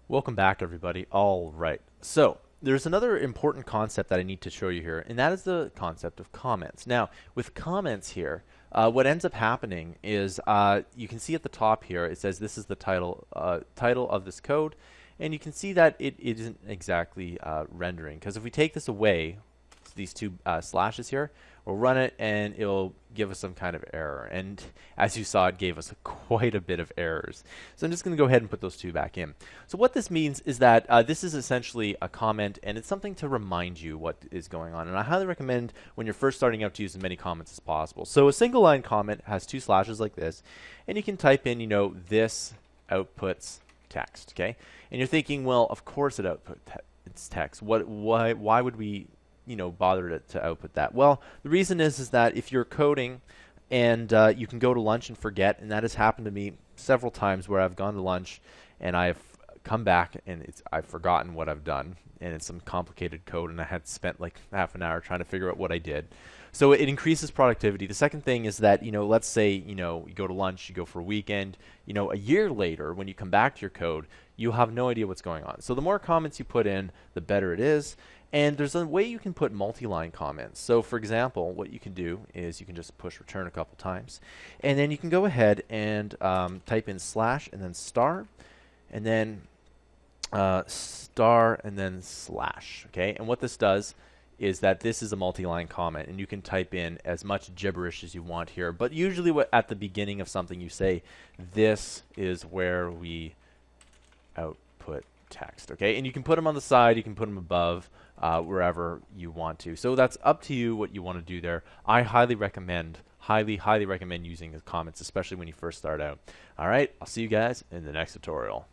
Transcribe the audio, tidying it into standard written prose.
Welcome back, everybody. All right. So there's another important concept that I need to show you here, and that is the concept of comments. Now, with comments here, what ends up happening is you can see at the top here, it says this is the title of this code, and you can see that it isn't exactly rendering, because if we take this away, these two slashes here, we'll run it and it'll give us some kind of error, and as you saw, it gave us quite a bit of errors. So I'm just going to go ahead and put those two back in. So what this means is that this is essentially a comment, and it's something to remind you what is going on, and I highly recommend when you're first starting out to use as many comments as possible. So a single line comment has two slashes like this, and you can type in, this outputs text, okay? And you're thinking, well, of course it's text. Why would we bother to output that? Well, the reason is that if you're coding and you can go to lunch and forget, and that has happened to me several times where I've gone to lunch and I've come back and I've forgotten what I've done, and it's some complicated code, and I had spent like half an hour trying to figure out what I did. So it increases productivity. The second thing is that, let's say, you go to lunch, you go for a weekend, a year later, when you come back to your code, you have no idea what's going on. So the more comments you put in, the better it is. And there's a way you can put multi-line comments. So for example, what you can do is you can just push return a couple times, and then you can go ahead and type in slash and then star, and then star and then slash. Okay, and what this does is that this is a multi-line comment, and you can type in as much gibberish as you want here. But usually at the beginning of something you say, this is where we output text, okay? And you can put them on the side, you can put them above, wherever you want to. So that's up to you what you want to do there. I highly recommend using the comments, especially when you first start out. All right, I'll see you guys in the next tutorial.